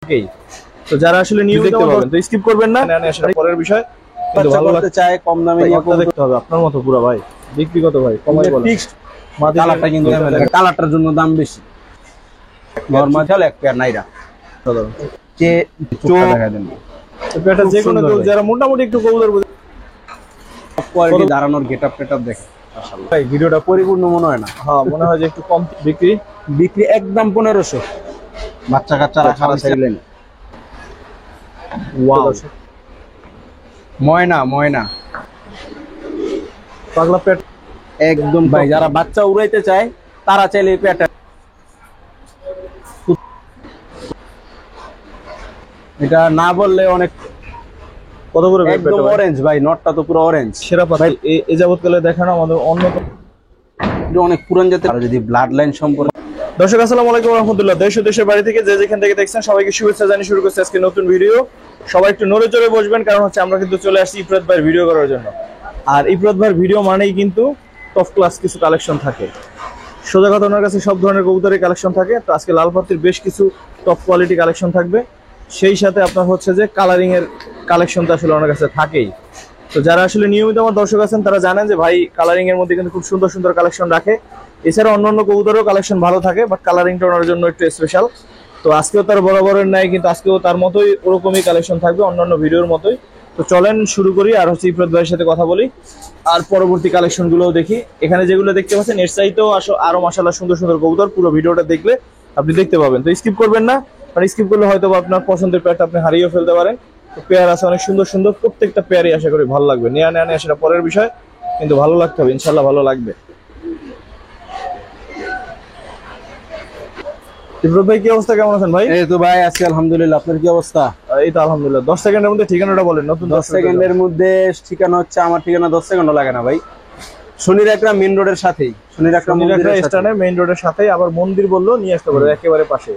থাকেই। তো যারা আসলে নিয়মিত দেখতে পাবেন তো স্কিপ করবেন না, আসলে পরের বিষয় কিন্তু ভালো লাগতে চায় কম দামে নিয়ে দেখতে হবে আপনার মতো পুরো ভাই। ব্যক্তিগত ভাই কমাই বলেন, ফিক্সড কালারটা কিন্তু কালারটার জন্য দাম বেশি। নরমাল চল এক পেয়ার নাইরা সাধারণ যে চোখটা দেখা দেন তো পেয়ারটা যে কোনো কেউ যারা মোটামুটি একটু কবুতর বুঝে কোয়ালিটি দাঁড়ানোর গেটআপ টেটআপ দেখে মাশাআল্লাহ ভাই ভিডিওটা পরিপূর্ণ মনে হয় না। হ্যাঁ মনে হয় যে একটু কম বিক্রি একদম 1500 বাচ্চা কাচ্চা রাখা চাইলেন। ওয়াও ময়না পাগলা পেট একদম ভাই যারা বাচ্চা উড়াইতে চায় তারা চাইলে এই পেয়ারটা, এটা না বললে অনেক কত করে একদম অরেঞ্জ ভাই, নটটা তো পুরো অরেঞ্জ সেরা পাখি এই যাবতকালে দেখানো আমাদের অন্য অনেক পুরান জাতের। আর যদি ব্লাড লাইন সম্পর্কে দর্শক আসসালামু আলাইকুম ওয়া রাহমাতুল্লাহ, দেশ ও দেশের বাড়ি থেকে যে যেখান থেকে দেখছেন সবাইকে শুভেচ্ছা জানিয়ে শুরু করছি আজকে নতুন ভিডিও। সবাই একটু নড়ে চড়ে বসবেন, কারণ হচ্ছে আমরা কিন্তু চলে আসছি ইফরাত ভাইয়ের ভিডিও করার জন্য। আর ইফরাত ভাইয়ের ভিডিও মানেই কিন্তু টপ ক্লাস কিছু কালেকশন থাকে। সোজা কথা, ওনার কাছে সব ধরনের কবুতরের কালেকশন থাকে। তো আজকে লাল পাতির বেশ কিছু টপ কোয়ালিটি কালেকশন থাকবে, সেই সাথে আপনার হচ্ছে যে কালারিং এর কালেকশন তো আসলে ওনার কাছে থাকেই। তো যারা আসলে নিয়মিত আমার দর্শক আছেন তারা জানেন যে ভাই কালারিং এর মধ্যে কিন্তু খুব সুন্দর সুন্দর কালেকশন রাখে। এছাড়া অন্যান্য কবুতরেরও কালেকশন ভালো থাকে, বাট কালারিংটা ওনার জন্য একটু স্পেশাল। তো আজকেও তার বরাবরের নাই, কিন্তু আজকেও তার মতোই ওরকমই কালেকশন থাকবে, অন্যান্য ভিডিওর মতোই। তো চলেন শুরু করি, আর হচ্ছে ইফরাত ভাইয়ের সাথে কথা বলি, আর পরবর্তী কালেকশন গুলোও দেখি। এখানে যেগুলো দেখতে পাচ্ছেন এর চাইতেও আরো মাশাআল্লাহ সুন্দর সুন্দর কবুতর পুরো ভিডিওটা দেখলে আপনি দেখতে পাবেন। তো স্কিপ করবেন না, কারণ স্কিপ করলে হয়তো আপনার পছন্দের পেয়ারটা আপনি হারিয়েও ফেলতে পারেন। তো পেয়ার আছে অনেক সুন্দর সুন্দর, প্রত্যেকটা পেয়ারই আশা করি ভালো লাগবে। নেয়া সেটা পরের বিষয়, কিন্তু ভালো লাগতে হবে, ইনশাল্লাহ ভালো লাগবে। ইফরাত ভাই কি অবস্থা, কেমন আছেন ভাই? এই তো ভাই আজকে আলহামদুলিল্লাহ, আপনার কি অবস্থা? এই তো আলহামদুলিল্লাহ। 10 সেকেন্ডের মধ্যে ঠিকানাটা বলেন। নতুন 10 সেকেন্ডের মধ্যে ঠিকানা হচ্ছে, আমার ঠিকানা 10 সেকেন্ডও লাগে না ভাই, শনির একটা মেইন রোডের সাথেই, শনির একটা স্থানে মেইন রোডের সাথেই, আবার মন্দির বললো নিয়ে আসতে পারে একেবারে পাশে।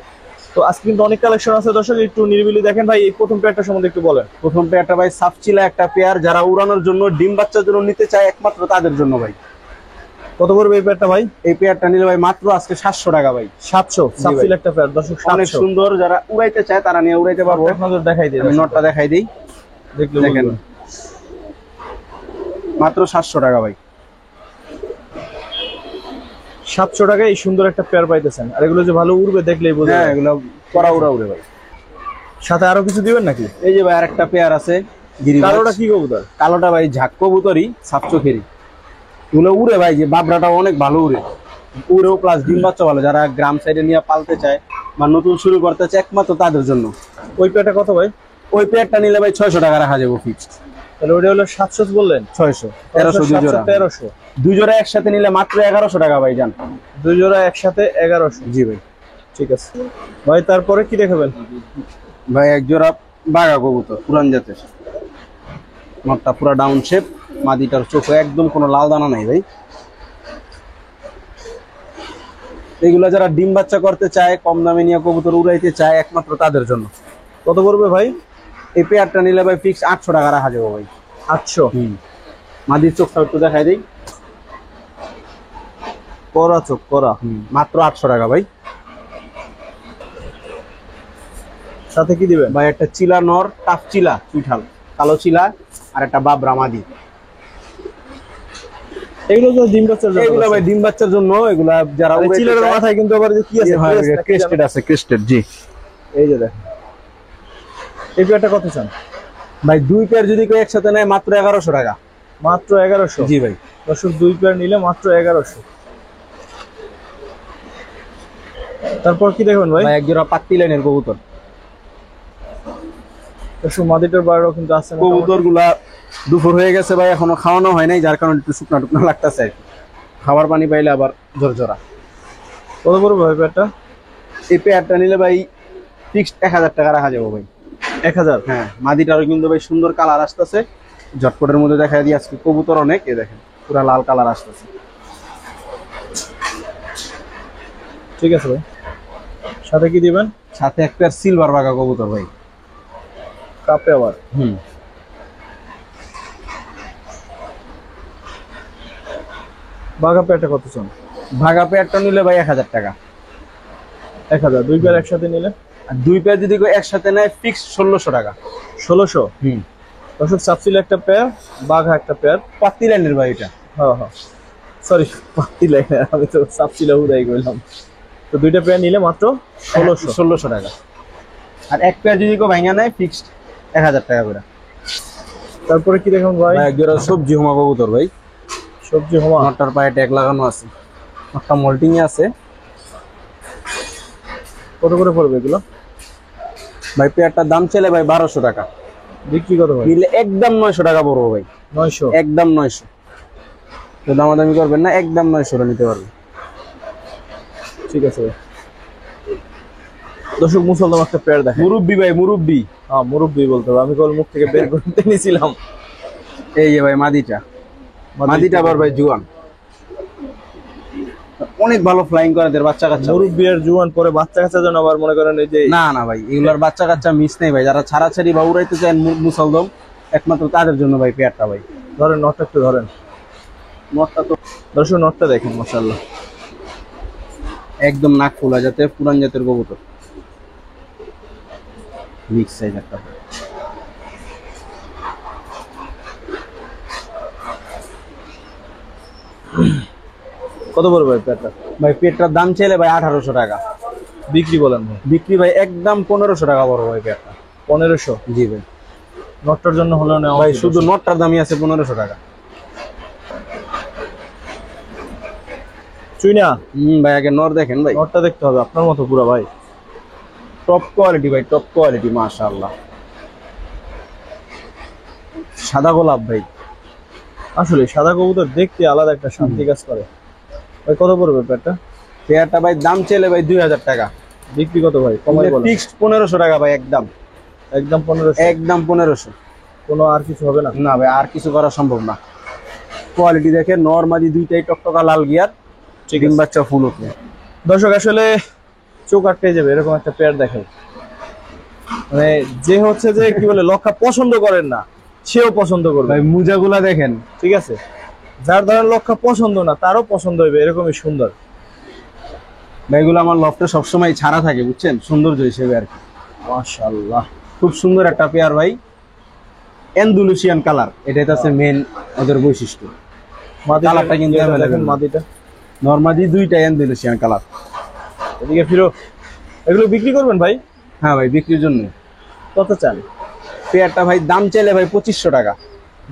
তো আজকে কিন্তু অনেক কালেকশন আছে দর্শক, একটু নিরিবিলি দেখেন ভাই। এই প্রথম পেয়ারটা সম্বন্ধে একটু বলেন। প্রথম পেয়ারটা ভাই সাফচিলা একটা পেয়ার, যারা উড়ানোর জন্য ডিম বাচ্চার জন্য নিতে চায় একমাত্র তাদের জন্য ভাই। কত পড়বে এই পেয়ারটা ভাই? এই পেয়ারটা নিলে ভাই মাত্র আজকে 700 টাকা ভাই। 700 সাফচিলা একটা পেয়ার দর্শক, অনেক সুন্দর, যারা উড়াইতে চায় তারা নিয়ে উড়াইতে পারবে। এক নজর দেখাই দিই, আমি নটটা দেখাই দিই, দেখেন মাত্র 700 টাকা ভাই। 700 টাকায় এই সুন্দর একটা পেয়ার পাইতেছেন। আর এগুলো যে ভালো উড়বে দেখলেই বোঝা যায়। হ্যাঁ এগুলো পরা উড়ে ভাই। সাথে আরো কিছু দিবেন নাকি? এই যে ভাই আরেকটা পেয়ার আছে গিরিবাজ। কালোটা কি কবুতর? কালোটা ভাই ঝাক কবুতরই, সাপচোখেরই। এগুলো উড়ে ভাই, যে বাবরাটাও অনেক ভালো উড়েও প্লাস ডিম বাচ্চা ভালো। যারা গ্রাম সাইডে নিয়ে পালতে চায় বা নতুন শুরু করতে চায় একমাত্র তাদের জন্য। ওই পেয়ারটা কত ভাই? ওই পেয়ারটা নিলে ভাই 600 টাকা রাখা যাবো ফিক্সড। তাহলে ওটা হলো 700 বললেন? 600 1300 দুই জোড়া। 1300 দুই জোড়া একসাথে নিলে মাত্র 1100 টাকা ভাই জান। দুই জোড়া একসাথে 1100। জি ভাই ঠিক আছে ভাই। তারপরে কি দেখাবেন ভাই? এক জোড়া বাঘা কবুতর পুরান জাতের, মাথা পুরা ডাউন শেপ, মাদিটার চোখে একদম কোনো লাল দানা নাই ভাই। এগুলা যারা ডিম বাচ্চা করতে চায়, কম দামে নিয়ে কবুতর উড়াইতে চায় একমাত্র তাদের জন্য। কত পড়বে ভাই? এই পেয়ারটা নিলে ভাই ফিক্স 800 টাকা রাখা যাবো ভাই। 800? মাদির চোখটা একটু দেখাই দিই, করা চোখ করা, মাত্র 800 টাকা ভাই। সাথে কি দিবেন ভাই? একটা চিলা নর, টাফ চিলা চুইঠাল, কালো চিলা, আর একটা বাবরা মাদি। এগুলো তো ডিম বাচ্চার জন্য? এগুলো ভাই ডিম বাচ্চার জন্য। এগুলা যারা চিলার মাথায় কিন্তু আবার কি আছে, ক্রেস্টেড আছে, ক্রেস্টেড। জি এই যে দেখেন। এই পেয়ারটা কত চান ভাই? দুই পেয়ার যদি কেউ একসাথে নেয় মাত্র 1100 টাকা। মাত্র 1100? জি ভাই। দর্শক দুই পেয়ার নিলে মাত্র 1100। তারপর কি দেখবেন ভাই? এক জোড়া পাত্তি লাইনের কবুতর। দর্শক মাদিটার বারও কিন্তু আছে। কবুতর গুলা দুপুর হয়ে গেছে ভাই, এখনো খাওয়ানো হয় নাই, যার কারণে একটু শুকনা টুকনা লাগতেছে। খাবার পানি পাইলে আবার ঝরঝরা। কত পড়বে ভাই পেয়ারটা? এই পেয়ারটা নিলে ভাই ফিক্সড 1000 টাকা রাখা যাবো ভাই। 1000? হ্যাঁ। মাদিটারও কিন্তু ভাই সুন্দর কালার আসতেছে, ঝটপটের মধ্যে দেখা দিই। আজকে কবুতর অনেক, এ দেখেন পুরা লাল কালার আসতেছে। ঠিক আছে ভাই। সাথে কি দিবেন? সাথে এক পেয়ার সিলভার বাঘা কবুতর ভাই, কাপে আবার। বাঘা পেয়ারটা কত চান? ভাগা পেয়ারটা নিলে ভাই 1000 টাকা। 1000? দুই পেয়ার একসাথে নিলে আর দুই পেয়ার যদি কেউ একসাথে নেয় ফিক্স 1600 টাকা। 1600। দর্শক সাপচিল একটা পেয়ার, বাঘা একটা পেয়ার, পাতি লাইনের ভাই এটা। হ্যাঁ হ্যাঁ সরি পাতি লাইনের, আমি তো সাপচিলা উড়াই গেলাম। তো দুইটা পেয়ার নিলে মাত্র 1600 টাকা। আর এক পেয়ার যদি কেউ ভাঙা নেয় ফিক্সড 1000 টাকা করে। তারপরে কি দেখুন ভাই? একজোড়া সবজি হোমা কবুতর ভাই, সবজি হোমা। নটটার পায়ে ট্যাগ লাগানো আছে, একটা মোল্টিং এ আছে। কত করে পড়বে এগুলো ভাই পেয়ারটার দাম চলে ভাই 1200 টাকা। বিক্রি কত ভাই? নিলে একদম 900 টাকা পড়বো ভাই। 900? একদম 900। তো দামাদামি করবেন না, একদম 900 নিতে পারবেন। ঠিক আছে ভাই। দর্শক মুসলমান একটা পেয়ার দেখেন। মুরব্বি ভাই, মুরব্বি। হ্যাঁ মুরব্বি বলতে হবে, আমি কল মুখ থেকে বের করতে নিয়েছিলাম। এই যে ভাই মাদিটা, মাদিটা আবার ভাই জুয়ান, অনেক ভালো ফ্লাইং করে এদের বাচ্চা কাচ্চা। মুরব্বি আর জুয়ান পরে বাচ্চা কাচ্চার জন্য আবার মনে করেন এই যে না না ভাই, এগুলোর বাচ্চা কাচ্চা মিস নেই ভাই। যারা ছাড়াছাড়ি বা উড়াইতে চান মুসলদম, একমাত্র তাদের জন্য ভাই পেয়ারটা ভাই। ধরেন নটটা একটু ধরেন। নটটা তো দর্শক নটটা দেখেন মাশাআল্লাহ, একদম নাক ফুলা যাতে পুরান জাতের কবুতর, মিক্স সাইজ একটা। কত পড়বে ভাই পেয়ারটা? ভাই পেয়ারটার দাম চাইলে ভাই 1800 টাকা। বিক্রি বলেন ভাই? বিক্রি ভাই একদম 1500 টাকা বড় ভাই পেয়ারটা। 1500? জি ভাই। নটটার জন্য হলো না ভাই শুধু নটটার দামই আছে 1500 টাকা। চুইনা ভাই আগে নর দেখেন ভাই, নটটা দেখতে হবে আপনার মতো পুরো ভাই। টপ কোয়ালিটি ভাই, টপ কোয়ালিটি মাশাআল্লাহ। সাদা গোলাপ ভাই। আসলে সাদা কবুতর দেখতে আলাদা একটা শান্তি কাজ করে। ভাই কত পড়বে পেয়ারটা? পেয়ারটা ভাই দাম চাইলে ভাই 2000 টাকা। বিক্রি কত ভাই? কমাই বলেন। ফিক্সড 1500 টাকা ভাই, একদম একদম 1500? একদম 1500। কোনো আর কিছু হবে না? না ভাই আর কিছু করা সম্ভব না। কোয়ালিটি দেখে নরমালি দুইটাই টকটকা লাল গিয়ার, চিকেন বাচ্চা ফুল উঠবে। দর্শক আসলে চোখ আটকে যাবে এরকম একটা পেয়ার দেখে, মানে যে হচ্ছে যে কি বলে লক্ষা পছন্দ করেন না সেও পছন্দ করবে। ভাই মুজাগুলা দেখেন, ঠিক আছে, যার ধরেন লক্ষা পছন্দ না তারও পছন্দ হইবে, এরকমই সুন্দর। ভাই এগুলো আমার লফটে সবসময় ছাড়া থাকে বুঝছেন, সৌন্দর্য হিসেবে আর কি। মাশাআল্লাহ খুব সুন্দর একটা পেয়ার ভাই, এন্ডালুসিয়ান কালার, এটাই হচ্ছে মেন ওদের বৈশিষ্ট্য। কালারটা কিন্তু দেখেন মাদিটা, নরমালি দুইটা এন্ডালুসিয়ান কালার। এদিকে ফিরো। এগুলো বিক্রি করবেন ভাই? হ্যাঁ ভাই বিক্রির জন্য। কত চান? পেয়ারটা ভাই দাম চাইলে ভাই 2500 টাকা।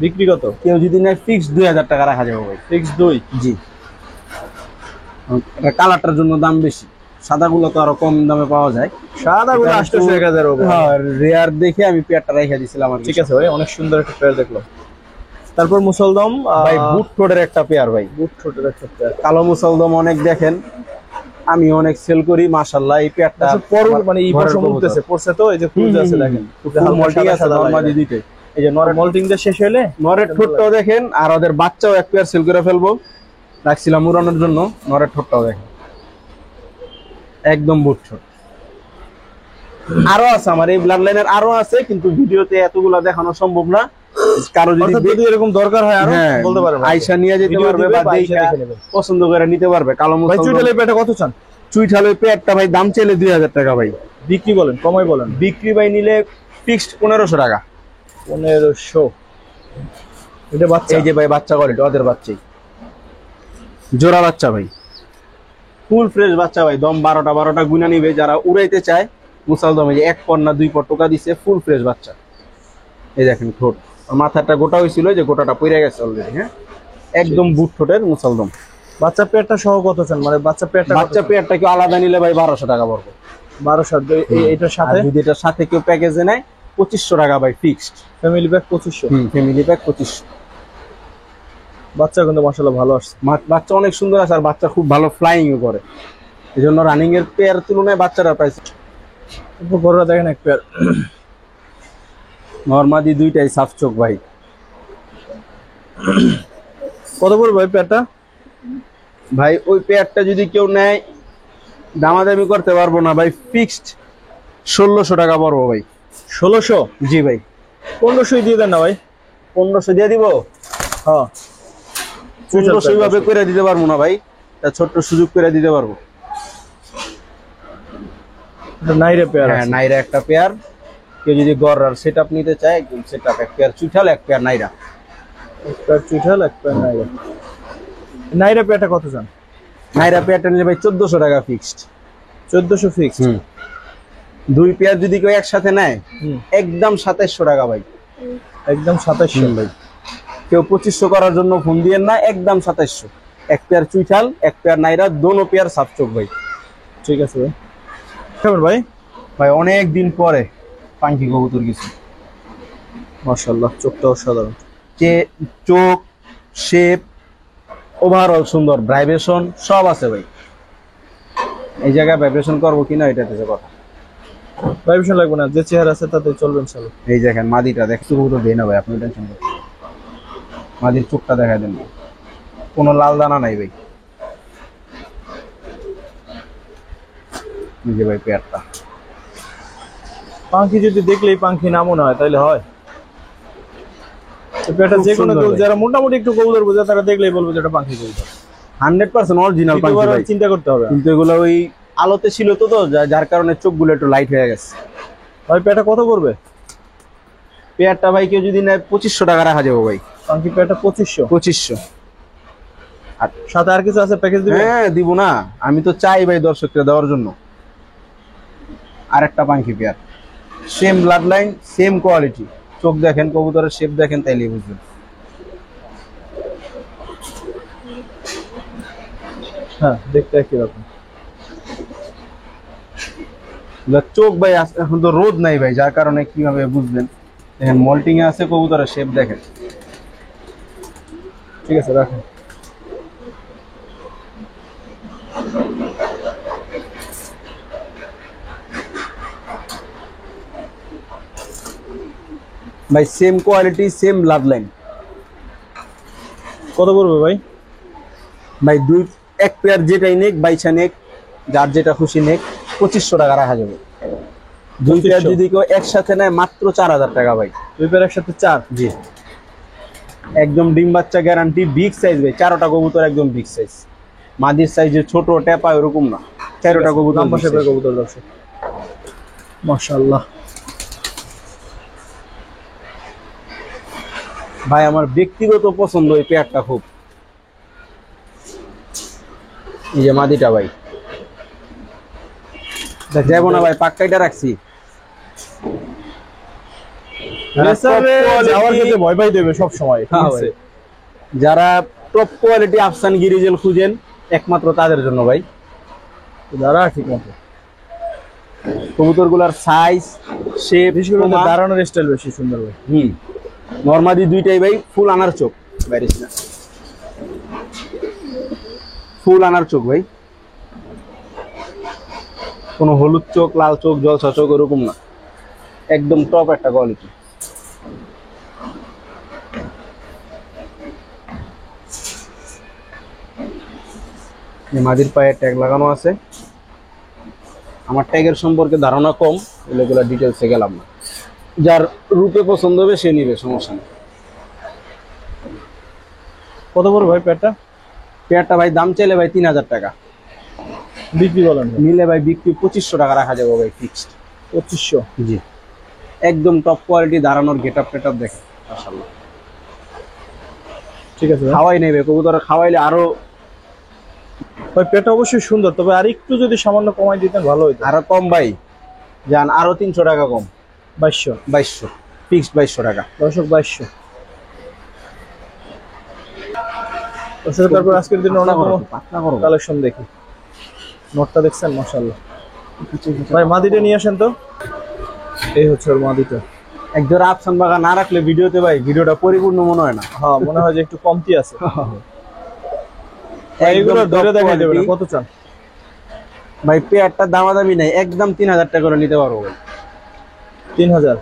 বিক্রি কত? কেউ যদি নেয় ফিক্স 2000 টাকা রাখা যাবে ভাই। ফিক্স 2? জি। এটা কালারটার জন্য দাম বেশি, সাদাগুলো তো আরো কম দামে পাওয়া যায়। সাদা গুলো 800-1000 হবে। হ্যাঁ রেয়ার দেখে আমি পেয়ারটা রেখে দিয়েছিলাম আর কি। ঠিক আছে ভাই, অনেক সুন্দর একটা পেয়ার দেখলাম। তারপর মুসলদম ভাই বুট ঠোঁটের একটা পেয়ার ভাই, বুট ঠোঁটের একটা পেয়ার, কালো মুসলদম অনেক দেখেন, আমি অনেক সেল করি মাশাআল্লাহ। এই পেয়ারটা পর মানে এই বছর মুক্তেছে পড়ছে তো, এই যে ক্রুজ আছে দেখেন, মল্টিং আছে নরমালি দুইটাই। এই যে নর মল্টিং দিয়ে শেষ হইলে নরের ঠোঁটটাও দেখেন, আর ওদের বাচ্চাও এক পেয়ার সেল করে ফেলবো, রাখছিলাম উড়ানোর জন্য। নরের ঠোঁটটাও দেখেন একদম বুট ঠোঁট। আরো আছে আমার এই ব্লাড লাইনের, আরো আছে কিন্তু ভিডিওতে এতগুলা দেখানো সম্ভব না। কারো যদি এরকম দরকার হয় আরো বলতে পারেন, আয়শা নিয়ে যেতে পারবে বা দেখা পছন্দ করে নিতে পারবে। কালো ভাই চুইঠালের পেয়ারটা কত চান? চুইঠালের পেয়ারটা ভাই দাম চাইলে 2000 টাকা ভাই। বিক্রি বলেন, কমাই বলেন। বিক্রি ভাই নিলে ফিক্সড 1500 টাকা। 1500? এটা বাচ্চা? এই যে ভাই বাচ্চা কোয়ালিটি, ওদের বাচ্চাই জোড়া বাচ্চা ভাই, ফুল ফ্রেশ বাচ্চা ভাই। দম 12টা গুনা নিবে যারা উড়াইতে চায় মুসালদম। এই যে এক পর না দুই পর টোকা দিছে, ফুল ফ্রেশ বাচ্চা। এই দেখেন ঠোঁট, মাথাটা গোটা হয়েছিল, যে গোটাটা পড়ে গেছে অলরেডি। হ্যাঁ একদম বুট ঠোঁটের মুসালদম। বাচ্চা পেয়ারটা সহ কত চান? মানে বাচ্চা পেয়ারটা কি আলাদা নিলে ভাই 1200 টাকা পড়বে। 1200? এটার সাথে যদি এটার সাথে কেউ প্যাকেজে নেয় 2500 টাকা ভাই fixed. Family pack 2500? Family pack 2500। বাচ্চা কিন্তু মাশাআল্লাহ ভালো আসছে, বাচ্চা অনেক সুন্দর আছে, আর বাচ্চা খুব ভালো ফ্লাইংও করে। এই জন্য রানিং এর পেয়ার তুলনায় বাচ্চারা পাইছে। গরুরা দেখেন এক পেয়ার, নরমাদি দুইটাই সাফ চোখ ভাই। কত পড়বে ভাই পেয়ারটা? ভাই ওই পেয়ারটা যদি কেউ নেয় দামাদামি করতে পারবো না ভাই, ফিক্সড 1600 টাকা পড়বো ভাই। 1600? জি ভাই। 1500 দিয়ে দেন না ভাই। 1500 দিয়ে দিব? হ্যাঁ 1500 ভাবে করে দিতে পারবো না ভাই, তা ছোট্ট সুযোগ করে দিতে পারবো। নাইরা পেয়ার হ্যাঁ, নাইরা একটা পেয়ার। কেউ যদি গড়ার সেটআপ নিতে চায়, একদম সেটআপ, এক পেয়ার চুইঠাল, এক পেয়ার নাইরা। এক পেয়ার চুইঠাল, এক পেয়ার নাইরা। নাইরা পেয়ারটা কত চান? নাইরা পেয়ারটা নিলে ভাই 1400 টাকা ফিক্সড। 1400 ফিক্সড। দুই পেয়ার যদি কেউ একসাথে নেয় একদম 2700 টাকা ভাই। একদম 2700 ভাই। কেউ 2500 করার জন্য ফোন দিয়েন না, একদম 2700। এক পেয়ার চুইঠাল, এক পেয়ার নাইরা, দোনো পেয়ার সাপচোক ভাই। ঠিক আছে ভাই। কেমন ভাই? ভাই অনেক দিন পরে পাঙ্কি কবুতর কিছু, মাশাআল্লাহ, চোখটা অসাধারণ। যে চোখ, শেপ, ওভারঅল সুন্দর, ভাইব্রেশন সব আছে ভাই। এই জায়গায় ভাইব্রেশন করবো কিনা এটা হচ্ছে কথা। ভাইব্রেশন লাগবে না, যে চেহারা আছে তাতে চলবে ইনশাআল্লাহ। এই দেখেন মাদিটা, দেখছো কবুতর দেই না ভাই, আপনি টেনশন করবেন। মাদির চোখটা দেখা দেন, কোনো লাল দানা নাই ভাই। এই যে ভাই পেয়ারটা, পাখি যদি দেখলেই পাখি না মনে হয় তাহলে হয়? পেয়ারটা খুব যে কোনো সুন্দর কেউ ভাই। যারা মোটামুটি একটু কবুতর বোঝে তারা দেখলেই বলবে যে এটা পাখি কবুতর। 100% অরিজিনাল পাঙ্কি দ্বিতীয়বার ভাই। আর চিন্তা করতে হবে না। কিন্তু এগুলো ওই আলোতে ছিল তো, যার কারণে চোখগুলো একটু লাইট হয়ে গেছে। ভাই পেয়ারটা কত করবে? পেয়ারটা ভাই কেউ যদি নেয় 2500 টাকা রাখা যাবে ভাই। পাখি পেয়ারটা 2500। 2500। আর সাথে আর কিছু আছে প্যাকেজ দিবেন? হ্যাঁ দিব না, আমি তো চাই ভাই দর্শককে দেওয়ার জন্য। আরেকটা পাঙ্কি pair, same bloodline, same quality. চোখ দেখেন, কবুতরের শেপ দেখেন, তাইলেই বুঝবেন। হ্যাঁ, দেখতে একই রকম। চোখ ভাই এখন তো রোদ নাই ভাই, যার কারণে কিভাবে বুঝবেন। দেখেন মল্টিং এ আছে, কবুতরের শেপ দেখেন। ঠিক আছে, রাখেন। ভাই same quality, same blood line. কত পড়বে ভাই? ভাই এক পেয়ার যেটাই নেক, বাইছা নেক, যার যেটা খুশি নেক, 2500 টাকা রাখা যাবে। দুই পেয়ার যদি কেউ একসাথে নেয় মাত্র 4000 টাকা ভাই। দুই পেয়ার একসাথে 4? জি, একদম ডিম বাচ্চা গ্যারান্টি, বিগ সাইজ ভাই। 4টা কবুতর একদম বিগ সাইজ, মাদির সাইজে ছোট টেপা এরকম না, 4টা কবুতর লম্বা শেপের কবুতর দর্শক। মাশাআল্লাহ ভাই, আমার ব্যক্তিগত পছন্দ এই পেয়ারটা খুব। এই যে মাদিটা ভাই, যাবো না ভাই, পাক্কাইটা রাখছি। যাওয়ার ক্ষেত্রে ভয় পাই দেবে সব সময়। যারা টপ কোয়ালিটি আফসান গিরিজেল খুঁজেন, একমাত্র তাদের জন্য ভাই। যারা ঠিক মতো কবুতর গুলার সাইজ, শেপ, দাঁড়ানোর স্টাইল বেশি সুন্দর ভাই। নরমাদি দুইটাই ভাই ফুল আনার চোখ, ফুল আনার চোখ ভাই। কোনো হলুদ চোখ, লাল চোখ, জলসা চোখ এরকম না, একদম টপ একটা কোয়ালিটি। মাদির পায়ে ট্যাগ লাগানো আছে। আমার ট্যাগের সম্পর্কে ধারণা কম, এগুলো ডিটেলসে গেলাম না। যার রূপে পছন্দ হবে সে নিবে, সমস্যা নেই। কত বড় ভাই পেয়ারটা? পেয়ারটা ভাই দাম চাইলে ভাই 3000 টাকা, বিক্রি বলেন নিলে ভাই বিক্রি 2500 টাকা রাখা যাবে ভাই ফিক্সড। 2500? জি, একদম টপ কোয়ালিটি, দাঁড়ানোর গেটআপ টেটআপ দেখেন মাশাআল্লাহ। ঠিক আছে, খাওয়াই নেবে কবুতর, খাওয়াইলে আরো। ভাই পেয়ারটা অবশ্যই সুন্দর, তবে আর একটু যদি সামান্য কমাই দিতেন ভালো হইতো। আরো কম ভাই, যান আরো 300 টাকা কম। 2200 ফিক্সড 2200 টাকা দর্শক, 2200 দর্শক। তারপর আজকের দিনে অনেক কালেকশন দেখি। নোটটা দেখছেন মাশাআল্লাহ ভাই। মাদিটা নিয়ে আসেন তো। এই হচ্ছে ওর মাদিটা। একজোড়া আফসান বাগা না রাখলে ভিডিওতে ভাই ভিডিওটা পরিপূর্ণ মনে হয় না। হ্যাঁ, মনে হয় যে একটু কমতি আছে। এইগুলো ধরে দেখাই দেবেন। কত চান ভাই? পেয়ারটা দামাদামি নাই, একদম 3000 টাকা করে নিতে পারবো ভাই। 3000?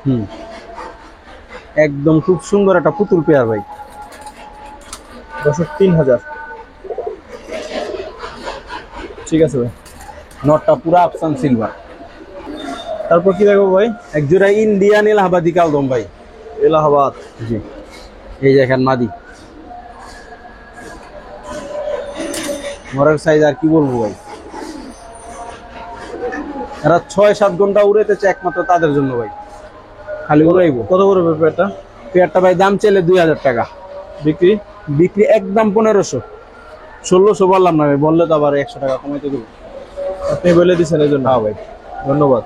একদম খুব সুন্দর একটা পুতুল পেয়ার ভাই। দর্শক 3000। ঠিক আছে ভাই। নটটা পুরো আফসান সিলভার। তারপর কি দেখবো ভাই? একজোড়া ইন্ডিয়ান এলাহাবাদি কালদম ভাই। এলাহাবাদ? জি, এই দেখেন মাদি। মরার সাইজ আর কি বলবো ভাই, এরা 6-7 ঘন্টা উড়াইতেছে একমাত্র তাদের জন্য ভাই, খালি উড়াইবো। কত করে পেয়ারটা? পেয়ারটা ভাই দাম চাইলে 2000 টাকা, বিক্রি? বিক্রি একদম 1500, 1600 বললাম না ভাই, বললে তো আবার 100 টাকা কমাইতে দেবো। আপনি বলে দিচ্ছেন এই জন্য। হ্যাঁ ভাই, ধন্যবাদ।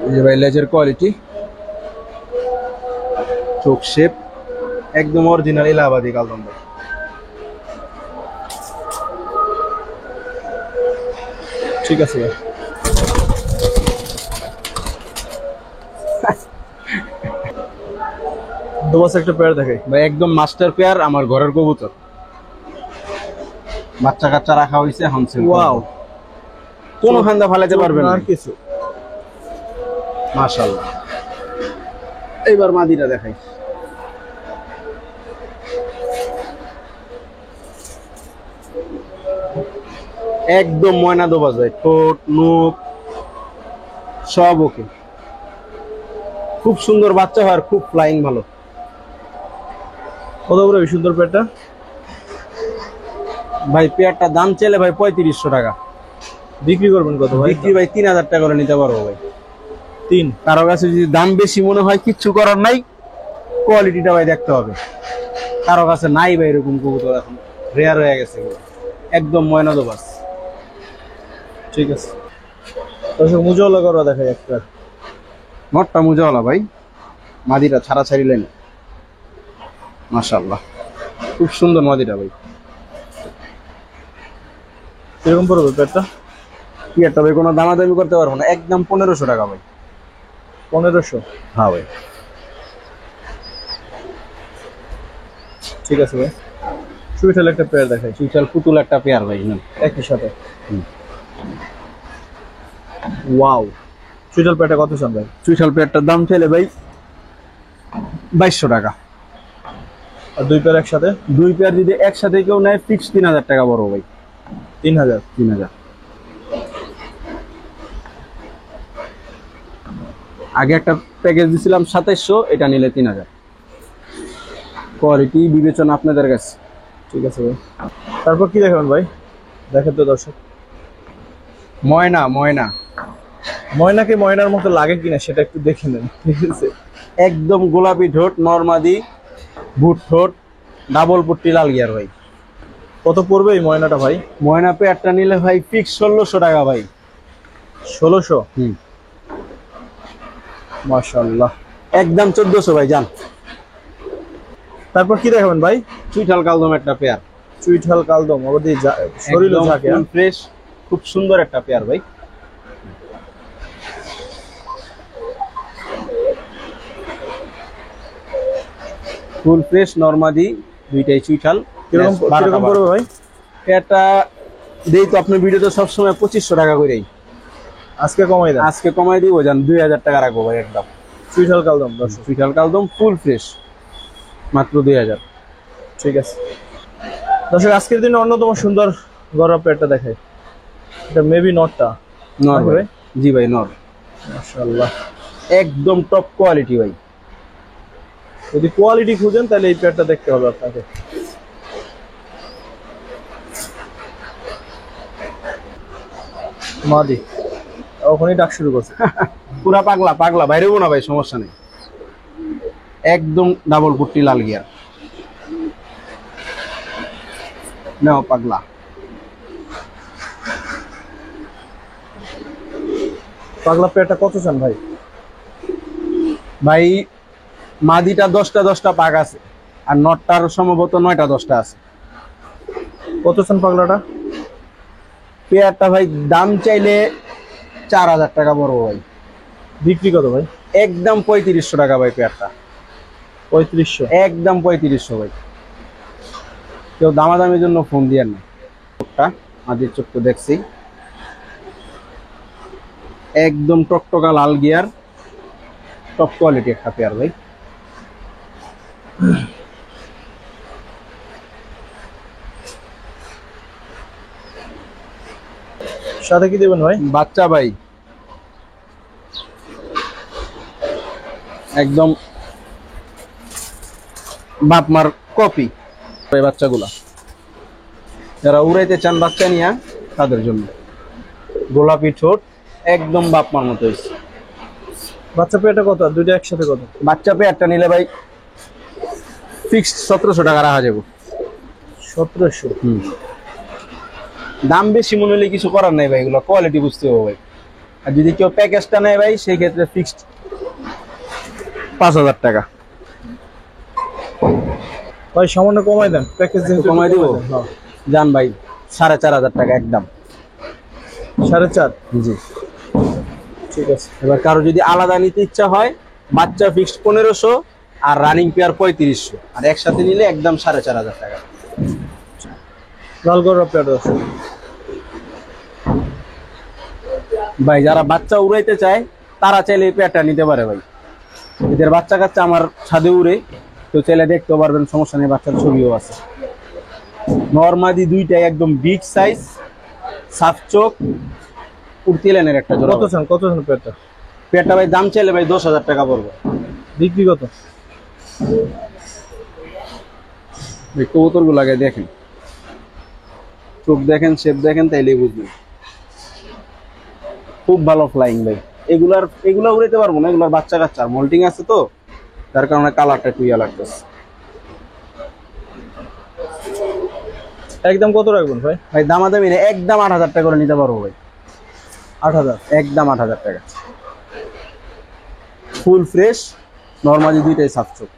এই যে ভাই লেজের কোয়ালিটি, চোখ শেপ একদম অরিজিনাল এলাহাবাদী কালদম ভাই। ঠিক আছে ভাই। দোবাস একটা পেয়ার দেখাই ভাই একদম মাস্টার পেয়ার, আমার ঘরের কবুতর, বাচ্চা কাচ্চা রাখা হয়েছে হামসে। ওয়াও, কোনো খান্দা ফালাইতে পারবেন না আর কিছু। মাশাআল্লাহ। এইবার মাদিটা দেখাই, একদম ময়না দোবাজ ভাই, ঠোঁট মুখ সব ওকে, খুব সুন্দর বাচ্চা হয় আর খুব ফ্লাইং ভালো। কত করে এই সুন্দর পেয়ারটা? ভাই পেয়ারটা দাম চাইলে ভাই 3500 টাকা, বিক্রি করবেন কত ভাই? বিক্রি ভাই 3000 টাকা করে নিতে পারবো ভাই। 3? কারো কাছে যদি দাম বেশি মনে হয় কিচ্ছু করার নাই, কোয়ালিটিটা ভাই দেখতে হবে। কারো কাছে নাই ভাই এরকম কবুতর, এখন রেয়ার হয়ে গেছে এগুলো। একদম ময়না দোবাজ। ঠিক আছে, দর্শক মুজওয়ালা করা দেখাই একটা। নটটা মুজাওয়ালা ভাই, মাদিটা ছাড়া ছাড়ি লাইন, মাশাআল্লাহ খুব সুন্দর মাদিটা ভাই। কিরকম পড়বে পেয়ারটা? কি একটা ভাই কোনো দামাদামি করতে পারবো না, একদম 1500 টাকা ভাই। 1500? হ্যাঁ ভাই। ঠিক আছে ভাই। সুইটাল একটা পেয়ার দেখাই। সুইটাল পুতুল একটা পেয়ার ভাই, নেন একই সাথে। ওয়াও, সুইটাল পেয়ারটা কত চান ভাই? সুইটাল পেয়ারটার দাম চাইলে ভাই 2200 টাকা। আর 2 পেয়ার একসাথে? 2 পেয়ার যদি একসাথে কেউ নেয় ফিক্স 3000 টাকা বড় ভাই। 3000? 3000। আগে একটা প্যাকেজ দিছিলাম 2700, এটা নিলে 3000। কোয়ালিটি বিবেচনা আপনাদের কাছে। ঠিক আছে ভাই। তারপর কি দেখাবেন ভাই? দেখেন তো দর্শক। ময়না, ময়না ময়নাকে ময়নার মতো লাগে কিনা সেটা একটু দেখে নেন, ঠিক আছে? একদম গোলাপি ঠোঁট, নরমাদি ভুট ঠোঁট, ডাবল পট্টি লাল গিয়ার ভাই। কত পড়বে এই ময়নাটা ভাই? ময়না পেয়ারটা নিলে ভাই ফিক্স 1600 টাকা ভাই। 1600? হুম, মাশাআল্লাহ। একদম 1400 ভাই, যান। তারপর কি দেখাবেন ভাই? চুইঠাল কালদম একটা পেয়ার, চুইঠাল কালদম, আমাদের শরীরও থাকে ফ্রেশ, খুব সুন্দর একটা পেয়ার ভাই। ফুল ফ্রেশ নরমাদি দুইটাই চুইঠাল। কিরকম পড়বে ভাই? পেয়ারটা দেই তো আপনার ভিডিওতে সবসময় 2500 টাকা করেই, আজকে কমাই দেন। আজকে কমাই দিব, যান 2000 টাকা রাখবো ভাই একদম। চুইঠাল কালদম দর্শক, চুইঠাল কালদম ফুল ফ্রেশ, মাত্র 2000। ঠিক আছে দর্শক, আজকের দিনে অন্যতম সুন্দর গরম পেয়ারটা দেখাই। এটা মেবি নটটা। নর ভাই, জি ভাই নর। মাশাআল্লাহ, একদম টপ কোয়ালিটি ভাই। যদি কোয়ালিটি খুঁজেন তাহলে এই পেয়ারটা দেখতে হবে আপনাকে। মাদি ওখানেই ডাক শুরু করছে। পুরা পাগলা পাগলা, বাইরেও না ভাই, সমস্যা নেই। একদম ডাবল পুট্টি লাল গিয়ার, নাও পাগলা। পাগলা পেয়ারটা কত চান ভাই? ভাই মাদিটা 10টা পাক আছে, আর নটটার সম্ভবত 9টা-10টা আছে। কত চান পাগলাটা? পেয়ারটা ভাই দাম চাইলে 4000 টাকা বড় ভাই। বিক্রি কত ভাই? একদম 3500 টাকা ভাই পেয়ারটা। 3500? একদম 3500 ভাই। কেউ দামাদামির জন্য ফোন দিয়ে না। চোখটা মাদির চোখটা দেখছি, একদম টকটকা লাল গিয়ার, টপ কোয়ালিটি একটা পেয়ার ভাই। সাথে কি দেবেন ভাই? বাচ্চা ভাই, একদম বাপমার কপি এই বাচ্চাগুলা। যারা উড়াইতে চান বাচ্চা নিয়ে, তাদের জন্য। গোলাপি ঠোঁট, একদম বাপ মার মতো হয়েছে। বাচ্চা পেয়ারটা কত আর দুইটা একসাথে কত? বাচ্চা পেয়ারটা নিলে ভাই ফিক্সড 1700 টাকা রাখা যাবে। 1700? দাম বেশি মনে হলে কিছু করার নাই ভাই, এগুলো কোয়ালিটি বুঝতে হবে ভাই। আর যদি কেউ প্যাকেজটা নেয় ভাই সেই ক্ষেত্রে ফিক্সড 5000 টাকা। ভাই সামান্য কমাই দেন, প্যাকেজ কমাই দিব। জান ভাই 4500 টাকা একদম। 4.5? জি ঠিক আছে। এবার কারো যদি আলাদা নিতে ইচ্ছা হয়, বাচ্চা ফিক্সড 1500 আর রানিং পেয়ার 3500, আর একসাথে নিলে একদম 4500 টাকা। লাল গররা পেয়ার আছে ভাই যারা বাচ্চা উড়াইতে চায় তারা চাইলে এই পেয়ারটা নিতে পারে ভাই। এদের বাচ্চা কাচ্চা আমার ছাদে উড়ে, তো চাইলে দেখতে পারবেন, সমস্যা নেই, বাচ্চার ছবিও আছে। নরমাদি দুইটাই একদম বিগ সাইজ, সাফ চোখ, উড়তি লাইনের একটা জোড়া। কত চান পেয়ারটা? পেয়ারটা ভাই দাম চাইলে ভাই 10,000 টাকা পড়বে। বিক্রি কত? কবুতর গুলাকে দেখেন, চোখ দেখেন, শেপ দেখেন, তাইলেই বুঝবেন। খুব ভালো ফ্লাইং ভাই। এগুলা উড়াইতে পারবো না, এগুলার বাচ্চা কাচ্চা মোল্টিং আছে তো, যার কারণে কালারটা একটু ইয়া লাগতেছে। একদম কত রাখবেন ভাই? ভাই দামাদামি নেই, একদম 8000 টাকা করে নিতে পারবো ভাই। 8000? একদম 8000 টাকা। ফুল ফ্রেশ, নরমালি দুইটাই সাফ চোখ।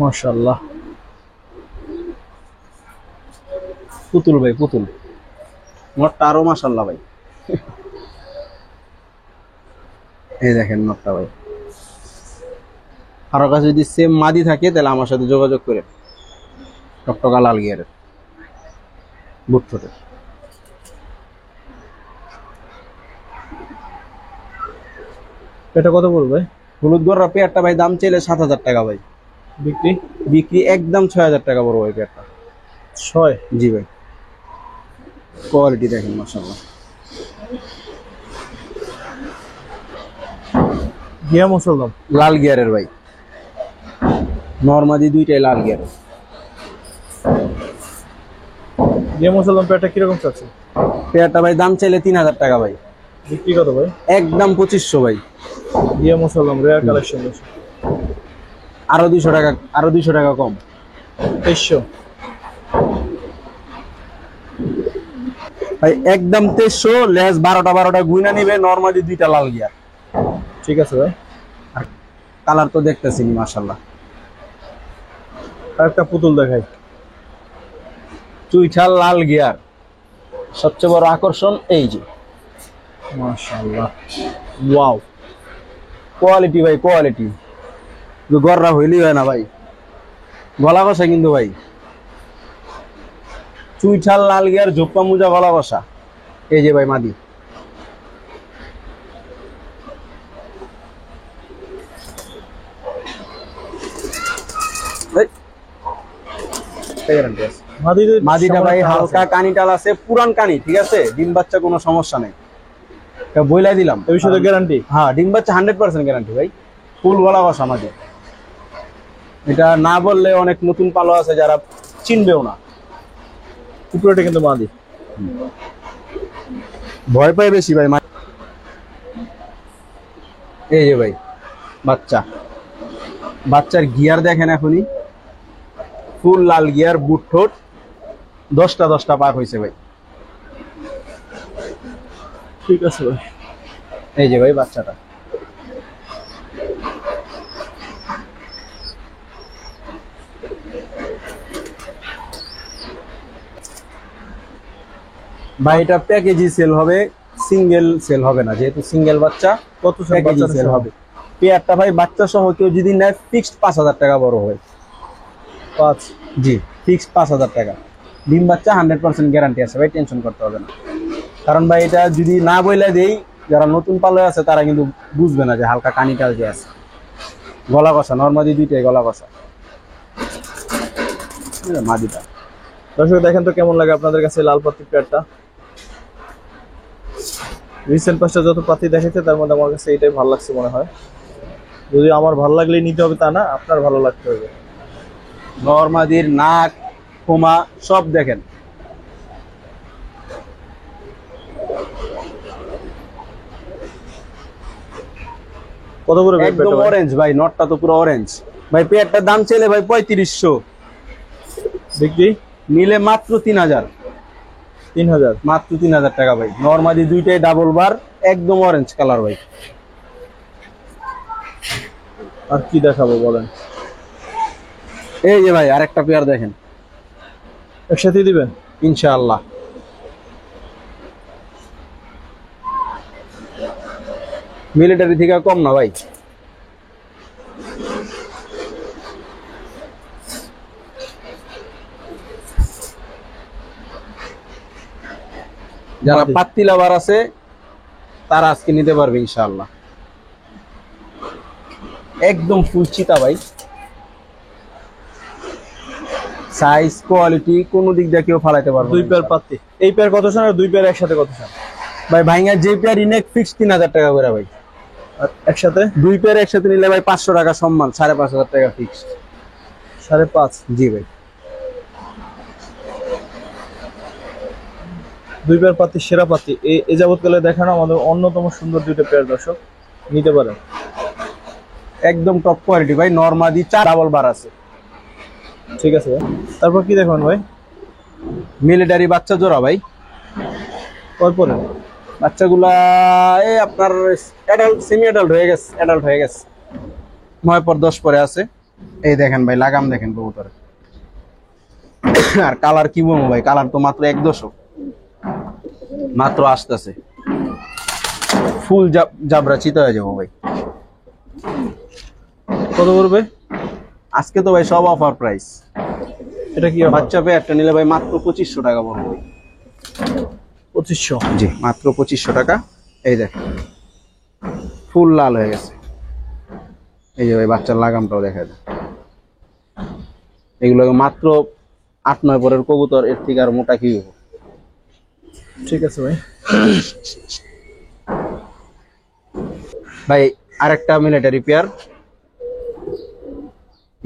মাশাআল্লাহ। পুতুল ভাই পুতুল, নটটা আরো মাশাআল্লাহ ভাই। এই দেখেন নটটা ভাই। কারো কাছে যদি সেম মাদি থাকে তাহলে আমার সাথে যোগাযোগ করে। টকটকা লাল গিয়ারের বুট ছোট। এটা কত পড়বে ভাই? হলুদ গররা পেয়ারটা ভাই দাম চাইলে 7000 টাকা ভাই। বিক্রি? বিক্রি একদম 6000 টাকা পড়বে ভাই পেয়ারটা। 6? জি ভাই। কোয়ালিটি দেখেন মাশাআল্লাহ। গিয়া মুসলমান লাল গিয়ারের ভাই, নরমাদি দুইটাই লাল গিয়ারের। গিয়া মুসলমান পেয়ারটা কিরকম চাচ্ছে? পেয়ারটা ভাই দাম চাইলে 3000 টাকা ভাই। বিক্রি কত ভাই? একদম 2500 ভাই। গিয়া মুসলমান রেয়ার কালেকশন আছে। আরো 200 টাকা কম। 2300? ভাই একদম 2300, লেস 12টা গুইনা নিবে, নরমালি দুইটা লাল গিয়ার। ঠিক আছে ভাই। কালার তো দেখতেছি মাশাআল্লাহ। আর একটা পুতুল দেখাই। চুইঠাল লাল গিয়ার, সবচেয়ে বড় আকর্ষণ এই যে। মাশাআল্লাহ, ওয়াও। কোয়ালিটি ভাই কোয়ালিটি, গররা হইলেই হয় না ভাই, গলা কষা কিন্তু ভাই। চুইঠাল লাল গিয়ার, জোপ্পা মুজা, গলা কষা। এই যে ভাই মাদি। মাদিটা ভাই হালকা কানি টাল আছে, পুরান কানি, ঠিক আছে। ডিম বাচ্চা কোনো সমস্যা নেই, বইলাই দিলাম। এই বিষয়ে গ্যারান্টি? হ্যাঁ, ডিম বাচ্চা 100% গ্যারান্টি ভাই। ফুল গলা কষা মাদি। এটা না বললে অনেক নতুন পালো আছে যারা চিনবেও না। উপরেটা কিন্তু মাদি, ভয় পায় বেশি ভাই। এই যে ভাই বাচ্চা, বাচ্চার গিয়ার দেখেন এখনই, ফুল লাল গিয়ার, বুট ঠোঁট, 10টা পাক হয়েছে ভাই। ঠিক আছে ভাই। এই যে ভাই বাচ্চাটা। ভাই এটা প্যাকেজি সেল হবে, সিঙ্গেল সেল হবে না, যেহেতু সিঙ্গেল বাচ্চা। কত প্যাকেজি সেল হবে পেয়ারটা ভাই। বাচ্চা সহ কেউ যদি নেয় ফিক্সড 5000 টাকা বড় হয়। 5? জি, ফিক্সড 5000 টাকা। ডিম বাচ্চা 100% গ্যারান্টি আছে ভাই, টেনশন করতে হবে না। কারণ ভাই এটা যদি না বইলে দেই, যারা নতুন পালে আছে তারা কিন্তু বুঝবে না যে হালকা কানিটাল যে আছে। গলা কষা, নরমাদি দুইটাই গলা কষা মাদিটা। দর্শক দেখেন তো কেমন লাগে আপনাদের কাছে লাল পাতি পেয়ারটা। রিসেন্ট পাঁচটা যত পাতি দেখেছে তার মধ্যে আমার কাছে এটাই ভালো লাগছে মনে হয়। যদি আমার ভালো লাগলেই নিতে হবে তা না, আপনার ভালো লাগতে হবে। নরমাদির নাক, খোমা সব দেখেন। কত করে ভাই একদম পেয়ারটা ভাই? অরেঞ্জ ভাই, নটটা তো পুরো অরেঞ্জ ভাই। পেয়ারটার দাম চাইলে ভাই 3500, বিক্রি নিলে মাত্র 3000, 3000। মাত্র 3000 টাকা ভাই। নরমালি দুইটাই ডাবল বার, একদম অরেঞ্জ কালার ভাই। আর কি দেখাবো বলেন? এই যে ভাই আরেকটা পেয়ার দেখেন, একসাথে দিবেন ইনশাআল্লাহ। মিলিটারি থেকে কম না ভাই। যারা পাত্তি লাভার আছে তারা আজকে নিতে পারবে ইনশাআল্লাহ। একদম ফুল চিতা ভাই, সাইজ কোয়ালিটি কোনো দিক দিয়ে কেউ ফালাইতে পারবে না। দুই পেয়ার পাত্তি, এই পেয়ার কত চান আর দুই পেয়ার একসাথে কত চান? ভাই ভাইঙ্গা যে পেয়ার ইনেক ফিক্স 3000 টাকা করে ভাই। আর একসাথে দুই পেয়ার একসাথে নিলে ভাই 500 টাকা সম্মান, 5500 টাকা ফিক্স। 5.5। জি ভাই। দুই পেয়ার পাত্তি, সেরা পাত্তি। এই যাবৎকালে দেখানো আমাদের অন্যতম সুন্দর দুইটা পেয়ার, দর্শক নিতে পারেন। একদম টপ কোয়ালিটি ভাই। নরমাদি 4 ডাবল বার আছে। ঠিক আছে ভাই, তারপর কি দেখবেন ভাই? মিলিটারি বাচ্চা জোড়া ভাই। তারপরে বাচ্চাগুলা এই আপনার অ্যাডাল্ট, সেমি অ্যাডাল্ট হয়ে গেছে, অ্যাডাল্ট হয়ে গেছে, 9 পর 10 পরে আছে। এই দেখেন ভাই লাগাম দেখেন কবুতর। আর কালার কি বলবো ভাই, কালার তো মাত্র 1 দশক মাত্র আসতেছে, ফুল জাবরা চিতা হয়ে যাবো ভাই। কত করবে আজকে তো ভাই সব অফার প্রাইস। এটা? কি বাচ্চা পেয়ারটা নিলে ভাই মাত্র 2500 টাকা পড়বে ভাই। 2500? জি মাত্র 2500 টাকা। এই দেখ ফুল লাল হয়ে গেছে। এই যে ভাই বাচ্চার লাগামটাও দেখা যায়। এগুলো মাত্র 8-9 পরের কবুতর, এর থেকে আর মোটা কি হবো। ঠিক আছে ভাই। ভাই আরেকটা মিলিটারি পেয়ার,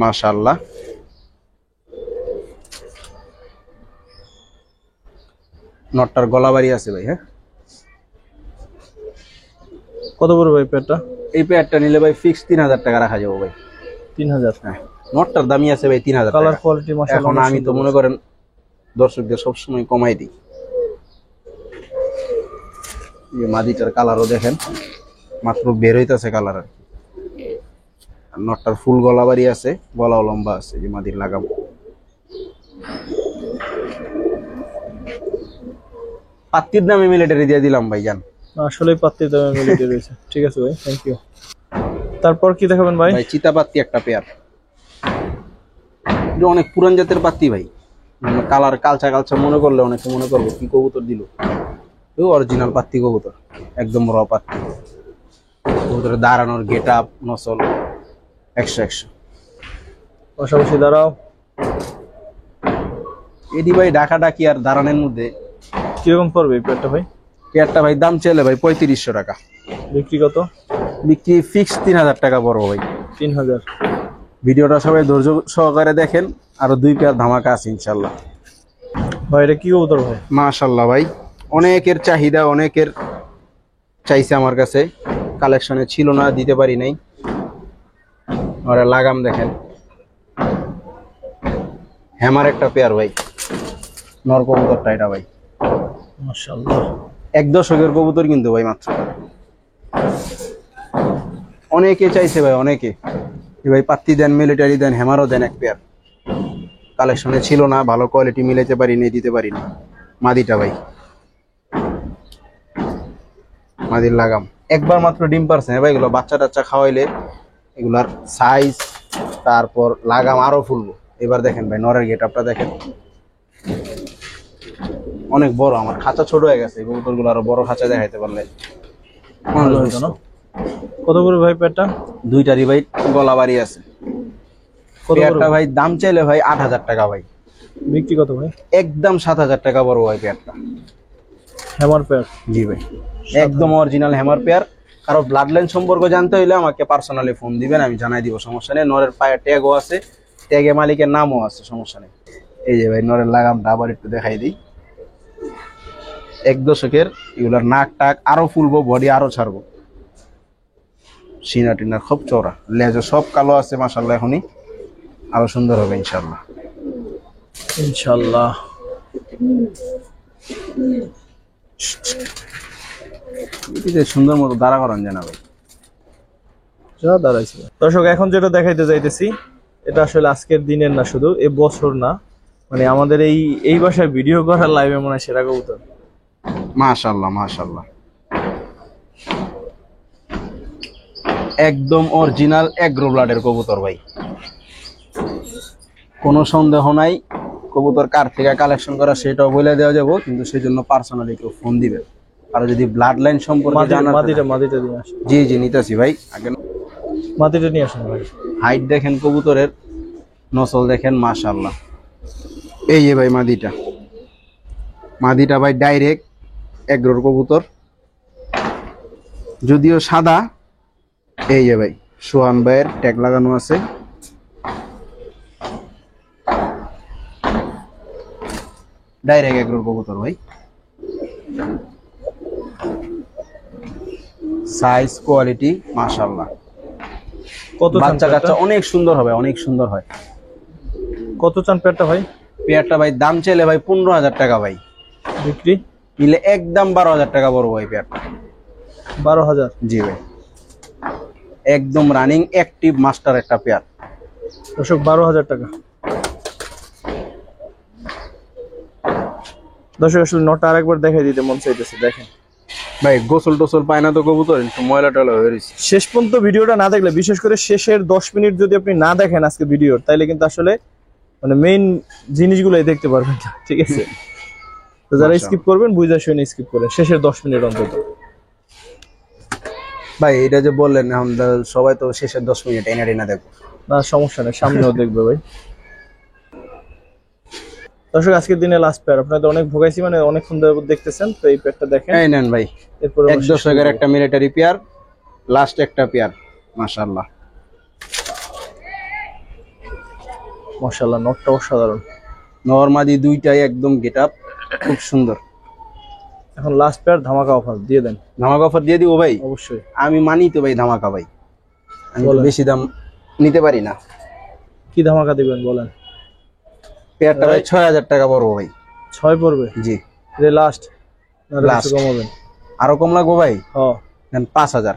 মাশাআল্লাহ। নটটার গলা বাড়ি আছে ভাই। হ্যাঁ, কত পড়বে ভাই পেয়ারটা? এই পেয়ারটা নিলে ভাই ফিক্স 3000 টাকা রাখা যাবো ভাই। 3000? হ্যাঁ, নটটার দামই আছে ভাই 3000 টাকা। কালার কোয়ালিটি মাশাআল্লাহ। এখন আমি তো মনে করেন দর্শকদের সবসময় কমাই দিই। এই মাদিটার কালারও দেখেন, মাত্র বের হইতেছে কালার। আর নটটার ফুল গলা বাড়ি আছে, গলাও লম্বা আছে। যে মাদির লাগাম পাত্তির দামে মিলিটারি দিয়ে দিলাম ভাই জান। আসলে পাত্তির দামে মিলিয়ে রয়েছে। ঠিক আছে ভাই, থ্যাংক ইউ। তারপর কি দেখাবেন ভাই? ভাই চিতা পাত্তি একটা পেয়ার, এটা অনেক পুরান জাতের পাত্তি ভাই। কালার কালচা কালচা মনে করলে অনেকে মনে করবে কি কবুতর দিল। অরিজিনাল পাত্তি কবুতর, একদম র পাত্তি কবুতরের দাঁড়ানোর গেট আপ নসল 100-100। পাশাপাশি দাঁড়াও। এডি ভাই ঢাকা ডাকি আর দাঁড়ানোর মধ্যে কিরকম পড়বে এই পেয়ারটা ভাই? পেয়ারটা ভাই দাম চাইলে ভাই 3500 টাকা, বিক্রি কত? বিক্রি ফিক্স 3000 টাকা পড়বো ভাই। 3000? ভিডিওটা সবাই ধৈর্য সহকারে দেখেন, আরো 2 পেয়ার ধামাকা আছে ইনশাল্লাহ। ভাই এটা কি কবুতর ভাই? মাশাআল্লাহ ভাই, অনেকের চাহিদা, অনেকের চাইছে আমার কাছে, কালেকশনে ছিল না, দিতে পারি নাই। আর লাগাম দেখেন, হ্যামার একটা পেয়ার ভাই, নর কবুতরটা এটা ভাই মাশাআল্লাহ। 1 দশকের কবুতর কিন্তু ভাই মাত্র। অনেকে চাইছে ভাই, অনেকে ভাই পাত্তি দেন, মিলিটারি দেন, হ্যামারও দেন এক পেয়ার। কালেকশনে ছিল না, ভালো কোয়ালিটি মিলাইতে পারিনি, দিতে পারিনি। মাদিটা ভাই, মাদির লাগাম একবার মাত্র ডিম পারছে ভাই। এগুলো বাচ্চা টাচ্চা খাওয়াইলে এগুলার সাইজ, তারপর লাগাম আরো ফুলবো। এবার দেখেন ভাই নরের গেটআপটা দেখেন, অনেক বড়। আমার খাঁচা ছোট হয়ে গেছে, কবুতর গুলো আরো বড় খাঁচা দেখাইতে পারলে। কত করে ভাই পেয়ারটা? দুইটারই ভাই গলা বাড়ি আছে। কত পেয়ারটা ভাই দাম চাইলে ভাই 8000 টাকা ভাই, বিক্রি কত ভাই? একদম 7000 টাকা বড় ভাই পেয়ারটা। Hammer pair? জি ভাই, একদম অরিজিনাল হ্যামার পেয়ার। কারো ব্লাড লাইন সম্পর্ক জানতে হইলে আমাকে পার্সোনালি ফোন দিবেন, আমি জানাই দিব, সমস্যা নেই। নরের পায়ে ট্যাগও আছে, ট্যাগে মালিকের নামও আছে, সমস্যা নেই। এই যে ভাই নরের লাগামটা আবার একটু দেখাই দিই। 1 দশকের, এগুলার নাক টাক আরো ফুলবো, বডি আরো ছাড়বো, সিনা টিনা খুব চওড়া, লেজও সব কালো আছে মাশাআল্লাহ। এখনই আরো সুন্দর হবে ইনশাআল্লাহ। ইনশাআল্লাহ। এটা সুন্দর মতো দাঁড়া করান জানা ভাই, যা দাঁড়াইছে। দর্শক এখন যেটা দেখাইতে যাইতেছি এটা আসলে আজকের দিনের না, শুধু এ বছর না, মানে আমাদের এই বাসায় ভিডিও করার লাইভে মনে হয় সেরা কবুতর। মাশাআল্লাহ মাশাআল্লাহ, একদম অরিজিনাল এগ্রো ব্লাডের কবুতর ভাই, কোনো সন্দেহ নাই। কবুতর কার থেকে কালেকশন করা সেটাও বলে দেওয়া যাবো, কিন্তু সেই জন্য পার্সোনালি কেউ ফোন দিবেন। আর যদি ব্লাড লাইন সম্পর্কে জানার, মাদিটা নিয়ে আসেন। জি জি নিতেছি ভাই। আগে মাদিটা নিয়ে আসেন ভাই। হাইট দেখেন কবুতরের, নসল দেখেন মাশাআল্লাহ। এই যে ভাই মাদিটা, মাদিটা ভাই ডাইরেক্ট এগ্রোর কবুতর, যদিও সাদা। এই যে ভাই সোহান ভাইয়ের ট্যাগ লাগানো আছে। ডাইরেক্ট এগ্রোর কবুতর ভাই, সাইজ কোয়ালিটি মাশাআল্লাহ। কত বাচ্চা কাচ্চা অনেক সুন্দর হবে, অনেক সুন্দর হয়। কত চান পেয়ারটা ভাই? পেয়ারটা ভাই দাম চাইলে ভাই 15,000 টাকা ভাই, বিক্রি নিলে একদম 12,000 টাকা পড়বো ভাই পেয়ারটা। 12,000? জি ভাই, একদম রানিং অ্যাক্টিভ মাস্টার একটা পেয়ার। দর্শক 12,000 টাকা। দর্শক আসলে নটা আরেকবার দেখাই দিতে মন চাইতেছে, দেখেন ভাই গোসল টোসল পায় না তো কবুতর, একটু ময়লা টয়লা হয়ে রয়েছে। শেষ পর্যন্ত ভিডিওটা না দেখলে, বিশেষ করে শেষের 10 মিনিট যদি আপনি না দেখেন আজকে ভিডিওর, তাইলে কিন্তু আসলে মানে মেইন জিনিসগুলোই দেখতে পারবেন না, ঠিক আছে? তো যারা স্কিপ করবেন বুঝা শুনে স্কিপ করেন শেষের 10 মিনিট অন্তত। ভাই এটা যে বললেন এখন সবাই তো শেষের 10 মিনিট এনা টেনা দেখবো, না সমস্যা নেই, সামনেও দেখবে ভাই। দর্শক আজকের দিনে লাস্ট পেয়ার, আপনাদের অনেক ভোগাইছি, মানে অনেকক্ষণ ধরে দেখতেছেন, তো এই পেয়ারটা দেখেন। এই নেন ভাই, এরপর 1/10 একটা মিলিটারি পেয়ার, লাস্ট একটা পেয়ার মাশাআল্লাহ। মাশাআল্লাহ, নটটা অসাধারণ। নরমাদি দুইটাই একদম গেটআপ খুব সুন্দর। এখন লাস্ট পেয়ার ধামাকা অফার দিয়ে দেন। ধামাকা অফার দিয়ে দিব ভাই? অবশ্যই। আমি মানি তো ভাই ধামাকা ভাই, আমি তো বেশি দাম নিতে পারি না। কি ধামাকা দিবেন বলেন? পেয়ারটা ভাই 6,000 টাকা পড়বো ভাই। 6 পড়বে? জি। এটা লাস্ট? লাস্ট কমাবেন? আরো কম লাগবো ভাই? হ্যাঁ। দেন 5,000।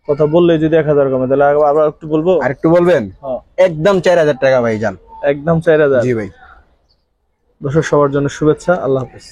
কথা বললে যদি 1,000 কমে, তাহলে আবার একটু বলবো। আর একটু বলবেন? হ্যাঁ। একদম 4,000 টাকা ভাই যান। একদম 4,000? জি ভাই। দর্শক সবার জন্য শুভেচ্ছা, আল্লাহ হাফেজ।